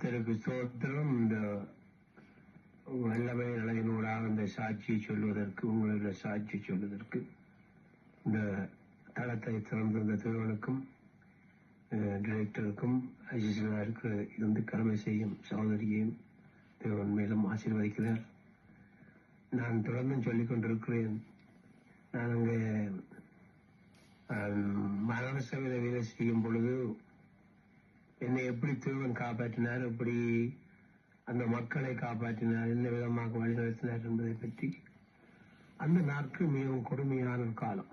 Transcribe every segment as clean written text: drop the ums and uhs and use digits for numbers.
கர்த்தருக்கு ஸ்தோத்திரம். இந்த வல்லமை நிலையினூடாக இந்த சாட்சியை சொல்வதற்கு, உங்களுடைய சாட்சி சொல்வதற்கு இந்த தளத்தை திறந்திருந்த தேவனுக்கும் டிரெக்டருக்கும் அசிஸ்டராக இருந்து கடமை செய்யும் சகோதரியையும் தேவன் மேலும் ஆசீர்வதிக்கிறார். நான் தொடர்ந்து சொல்லிக் கொண்டிருக்கிறேன். நான் அங்கே மாநகர சபையில் வேலை செய்யும் பொழுது என்னை எப்படி தேவன் காப்பாற்றினார், எப்படி அந்த மக்களை காப்பாற்றினார், என்ன விதமாக வழிநடத்தினார் என்பதை பற்றி அந்த நாட்கள் மிகவும் கொடுமையான ஒரு காலம்.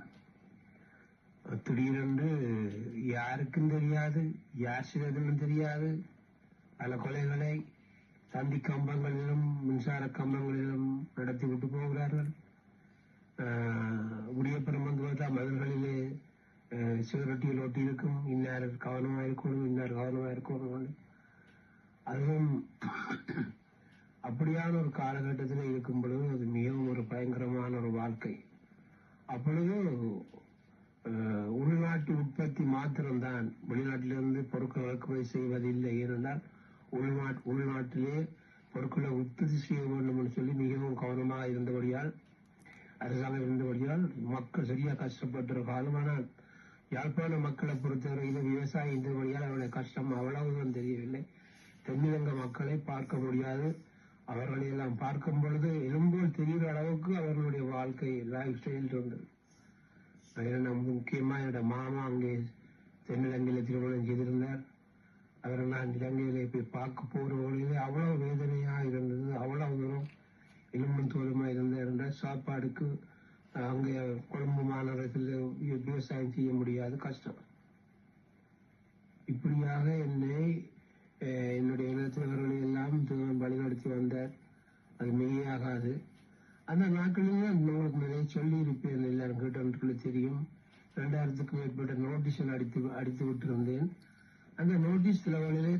திடீரென்று யாருக்கும் தெரியாது, யார் செய்ததுன்னு தெரியாது, பல கொலைகளை தந்தி கம்பங்களிலும் மின்சார கம்பங்களிலும் நடத்தி விட்டு போகிறார்கள். விடியப்புறம் வந்து பார்த்தா மதில்களிலே சிகரெட்டியில் ஒட்டி இருக்கும், இன்னார் கவனமாக இருக்கணும், இன்னார் கவனமாக இருக்கணும். அதுவும் அப்படியான ஒரு காலகட்டத்தில் இருக்கும் பொழுது அது மிகவும் ஒரு பயங்கரமான ஒரு வாழ்க்கை. அப்பொழுது உள்நாட்டு உற்பத்தி மாத்திரம்தான், வெளிநாட்டிலிருந்து பொருட்கள் இறக்குமதி செய்வதில்லை. ஏனென்றால் உள்நாட்டிலே பொருட்களை உற்பத்தி செய்ய வேண்டும் என்று சொல்லி மிகவும் கவனமாக இருந்தபடியால், அரசாங்கம் இருந்தபடியால் மக்கள் சரியா கஷ்டப்பட்ட காலம். ஆனால் யாழ்ப்பாண மக்களை பொறுத்தவரையில் விவசாயம் இருந்தபடியால் அவருடைய கஷ்டம் அவ்வளவுதான் தெரியவில்லை. தென்னிலங்க மக்களை பார்க்க முடியாது. அவர்களை எல்லாம் பார்க்கும் பொழுது எலும்போல் தெரிகிற அளவுக்கு அவர்களுடைய வாழ்க்கை லைஃப் ஸ்டைல் இருந்தது. முக்கியமா என்னோட மாமா அங்கே தென்னிலங்கையில திருமணம் செய்திருந்தார். அவரை நான் இலங்கையில போய் பார்க்க போற வழியிலே அவ்வளவு வேதனையா இருந்தது. அவ்வளவு தூரம் எலும்பும் தோலுமா இருந்த சாப்பாடுக்கு அங்கே கொழும்பு மாநகரத்தில் விவசாயம் செய்ய முடியாது, கஷ்டம். இப்படியாக என்னுடைய இனத்தவர்களை எல்லாம் வழிநடத்தி வந்தார். அது மெய்யாகாது. அந்த நாட்களிலே உங்களுக்கு நிறைய சொல்லி இருப்பேன், எல்லாரும் கேட்டவர்களுக்கு தெரியும். 2000க்கும் மேற்பட்ட நோட்டீஸில் அடித்து விட்டிருந்தேன். அந்த நோட்டீஸ் சில வழியிலே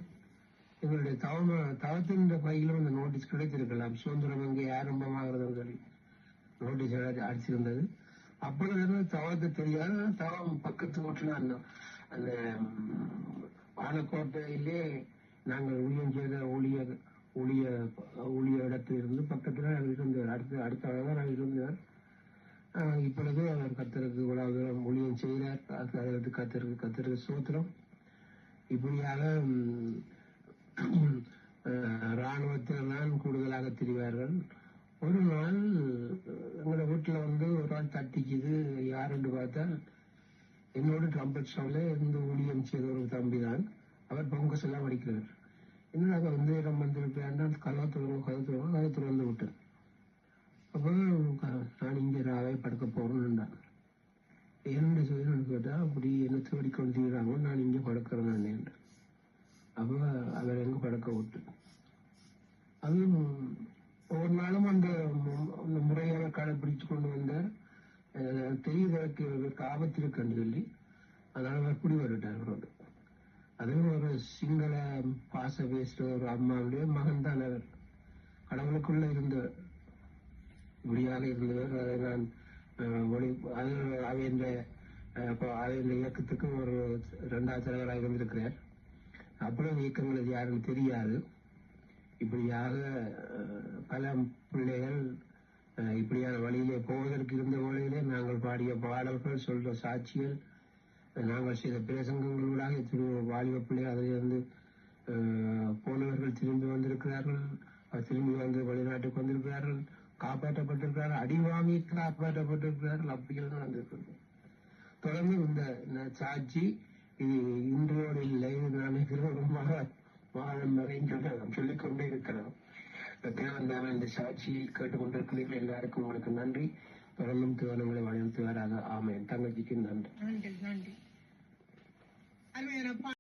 எங்களுடைய தவத்தின் பையிலும் அந்த நோட்டீஸ் கிடைத்திருக்கலாம். சுதந்திரம் அங்கே ஆரம்பமாகிறது சொல்லி நோட்டீஸ் அடிச்சிருந்தது. அப்பொழுது தவத்தை தெரியாது. தவம் பக்கத்து வீட்டுல அந்த பாலக்கோட்டையிலே நாங்கள் ஊழியம் செய்த ஊழிய இடத்தில் இருந்து பக்கத்துல இருந்தார். அடுத்த அளவுதான் நான் இருந்தேன். இப்பொழுது அவர் கத்தருக்கு இவ்வளவு தூரம் ஊழியம் செய்தார். அதற்கு கத்தருக்கு சோத்திரம். இப்படியாக இராணுவத்தில் தான் கூடுதலாக திரிவார்கள். ஒரு நாள் எங்களோட வீட்டுல ஒரு நாள் தட்டிக்குது. யாருன்னு பார்த்தா என்னோட ட்ரம்பட் சவுண்ட்ல இருந்து ஊழியம் செய்த ஒரு தம்பி தான். அவர் பொங்கஸ் எல்லாம் வடிக்கிறார். இன்னும் நாங்கள் இடம் வந்திருப்பேன். கதை திறந்து விட்டேன். அப்போ நான் இங்கே ராவே படுக்க போறேன்னு என்ன சொல்லணும்னு கேட்டா, அப்படி என்ன தேடி கொண்டிருக்கிறாங்க, நான் இங்கே படுக்கிறேன். அப்போ அவர் எங்க படுக்க விட்டு அது ஒவ்வொரு நாளும் அந்த முறையான கடைபிடிச்சு கொண்டு வந்தார். தெரியுதற்கு ஆபத்து இருக்குன்னு சொல்லி அதனால அவர் குடி வருட்டார் அவரோடு. அதுவும் ஒரு சிங்கள பாச பேசுற ஒரு அம்மாவுடைய மகன் தான் அவர். கடவுளுக்குள்ள இருந்தவர், இப்படியாக இருந்தவர். அதை நான் அவையின் இயக்கத்துக்கு ஒரு 2வது தலைவராக இருந்திருக்கிறார். அவ்வளவு இயக்கங்கள் யாருன்னு தெரியாது. இப்படியாக பல பிள்ளைகள் இப்படியான வழியிலே போவதற்கு இருந்த வழியிலே நாங்கள் பாடிய பாடல்கள், சொல்ற சாட்சிகள், நாங்கள் செய்த பிரசங்கங்களூடாக வாலிப பிள்ளைகள் அதிலிருந்து போனவர்கள் திரும்பி வந்திருக்கிறார்கள். திரும்பி வந்து வெளிநாட்டுக்கு வந்திருக்கிறார்கள், காப்பாற்றப்பட்டிருக்கிறார்கள், அடி வாங்கி காப்பாற்றப்பட்டிருக்கிறார்கள். அப்படியெல்லாம் நடந்திருக்கிறது. தொடர்ந்து இந்த சாட்சி இது இன்றோடு இல்லை, நான் மாதம் வரை சொல்லிக் கொண்டே இருக்கிறோம். தேவன் தான இந்த சாட்சியை கேட்டுக்கொண்டிருக்கிறீர்கள். எல்லாருக்கும் உங்களுக்கு நன்றி. தொடர்ந்தும் தேவனங்களை வழிநடத்துவாராக. ஆமென். தங்கச்சிக்கு நன்றி.